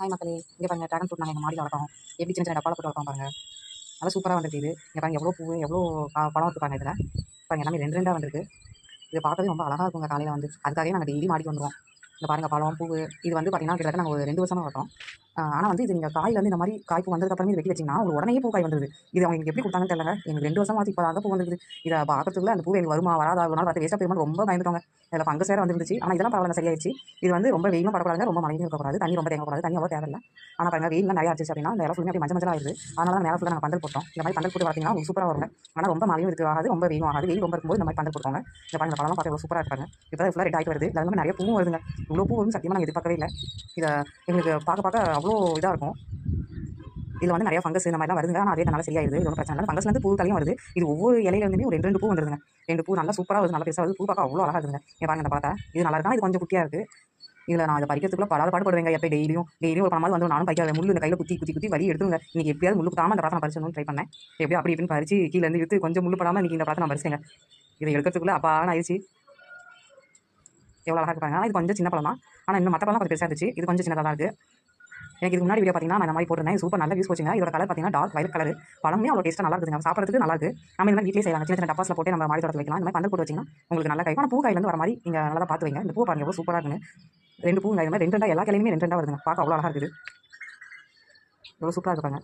Hi மக்களே, இங்கே பாருங்கள் ட்ராகன் ஃப்ரூட் நாங்கள் எங்கள் மாடியில் வளர்த்தோம். எப்படி சின்ன சின்ன டப்பாவில் போட்டு வளர்த்தோம் பாருங்கள். நல்லா சூப்பராக வந்துருக்கு இது. இங்கே பாருங்கள் எவ்வளோ பூ எவ்வளோ பழம் இருக்குது பாருங்கள் இதில். பாருங்கள் எல்லாமே ரெண்டு ரெண்டாக வந்திருக்கு. இது பார்க்கவே ரொம்ப அழகாக இருக்குங்க காலையில் வந்து. அதுக்காகவே நாங்கள் டெய்லி மாடிக்கு வந்துடுவோம். இங்கே பாருங்கள் பழம் பூ இது வந்து பார்த்தீங்கன்னா கிட்டத்தட்ட நாங்கள் ஒரு 2 வருஷமாக வளர்த்தோம். ஆனால் வந்து இது நீங்கள் காயில் வந்து இந்த மாதிரி காய்ப்பு வந்ததுக்கப்புறமே வெட்டி வச்சிங்கன்னா உங்களுக்கு உடனே பூ காய் வந்துருது. இது அவங்க எப்படி கொடுத்தாங்கன்னு தெரியல. எங்களுக்கு 2 வருஷமாக இப்போ தான் பூ வந்துருக்குது. இதை பார்க்கறதுக்குள்ள அந்த பூ எங்களுக்கு வருமா வராதா ஒரு நாள் பார்த்து வேஸ்ட்டாக போயிருமா ரொம்ப பயந்துட்டோங்க. இதில் ஃபங்கஸ் வேறு வந்துருந்துச்சு. ஆனால் இதெல்லாம் பரவாயில்ல சரியாயிடுச்சு. இது வந்து ரொம்ப வெயிலும் படக்கூடாது, ரொம்ப மழையும் இருக்கக்கூடாது, தண்ணி ரொம்ப தேங்கக்கூடாது, தண்ணி அவ்வளோ தேவையில்லை. ஆனால் பாருங்கள் வெயிலாம் நிறையா ஆச்சு அப்படின்னா இந்த இடம் ஃபுல்லாக அப்படி மஞ்சள் மஞ்சள் ஆயிடுது. அதனால தான் மேலே ஃபுல்லாக நாங்கள் பந்தல் போட்டோம். இந்த மாதிரி பந்தல் போட்டு பார்த்தீங்கன்னா உங்களுக்கு சூப்பராக வருங்க. ஆனால் ரொம்ப மழையும் இருக்கு ஆகாது, ரொம்ப வெயிலும் ஆகாது. வெயில் ரொம்ப இருக்கும்போது இந்த மாதிரி பந்தல் போட்டுவாங்க. இந்த பாருங்கள் பழம் பார்த்து எவ்வளோ சூப்பராக இருக்காங்க. இப்போ ஃபுல்லாக ரெட் ஆகிட்டு வருது. அது வந்து நிறைய பூவும் வருதுங்க. இவ்வளோ பூ வந்து சத்தியமாக நாங்கள் எதிர்பார்க்கவே இல்லை. இதை எங்களுக்கு பார்க்க அவ்வளோ இதாக இருக்கும். இதில் வந்து நிறைய ஃபங்கஸ் இந்த மாதிரிலாம் வருதுங்க. ஆனால் அதே நல்லா சரியாயிருது. இது ஒன்றும் பிரச்சனை இல்லை. ஃபங்கஸ்லேருந்து பூ தலையும் வருது. இது ஒவ்வொரு இலையிலேருந்துமே ஒரு 2 பூ வந்துருதுங்க. 2 பூ நல்லா சூப்பராக வருது, நல்லா பெருசாக வருது. பூ பார்க்க அவ்வளோ அழகாக இருக்குங்க. பாருங்க இந்த பார்த்தா இது நல்லா இருக்கா, இது கொஞ்சம் குட்டியாக இருக்குது. இதில் நான் இதை பறிக்கிறதுக்குள்ள பாடுபடுவேங்க. எப்போ டெய்லியும் ஒரு பணமாவது வந்து நானும் பறிக்க முள்ளு இந்த கையில் குத்தி வலி எடுத்துங்க. இன்னைக்கு எப்படியாவது முள்ளு படாமல் அந்த பழத்தை நான் பறிச்சணும்னு ட்ரை பண்ணேன். எப்படியோ அப்படி இப்படின்னு பறிச்சு கீழே இருந்து விற்று கொஞ்சம் முள்ளு படாமல் இன்னைக்கு இந்த பழத்தை நான் பறிச்சேங்க. இதை எடுக்கிறதுக்குள்ள அப்பான்னு ஆயிடுச்சு. எவ்வளோ அழகாக இருப்பாங்க. ஆனால் இது கொஞ்சம் சின்ன பழம் தான். ஆனால் இன்னும் மற்ற பழம் கொஞ்சம் பெருசாக இருந்துச்சு. இது கொஞ்சம் சின்னதாக தான் இருக்குது. எனக்கு இதுக்கு முன்னாடி வீடியோ பார்த்தீங்கன்னா நான் இந்த மாதிரி போட்டிருந்தேன். சூப்பர் நல்ல வியூஸ் போச்சுங்க. இதோட கலர் பார்த்தீங்கன்னா டார்க் வயலட் கலர். பழமே அவ்வளோ டேஸ்ட்டாக நல்லா இருக்குதுங்க. சாப்பிட்றதுக்கு நல்லா இருக்குது. நம்ம இந்த மாதிரி வீட்டிலே செய்யலாம். சின்ன சின்ன டப்பாஸில் போட்டு நம்ம மாடி தோட்டத்தில் வைக்கலாம். இந்த மாதிரி பந்தல் போட்டு வச்சிங்கன்னா உங்களுக்கு நல்லா காய்க்கும். ஆனால் பூ காயிலேருந்து வர மாதிரி நீங்கள் நல்லா பார்த்து வைங்க. இந்த பூ பாருங்க எவ்வளோ சூப்பராக இருக்குன்னு. 2 பூ இந்த மாதிரி 2 2 எல்லா கிளையுமே 2 2 வருதுங்க. பார்க்க அவ்வளோ அழகாக இருக்குது. எவ்வளோ சூப்பராக இருப்பாங்க.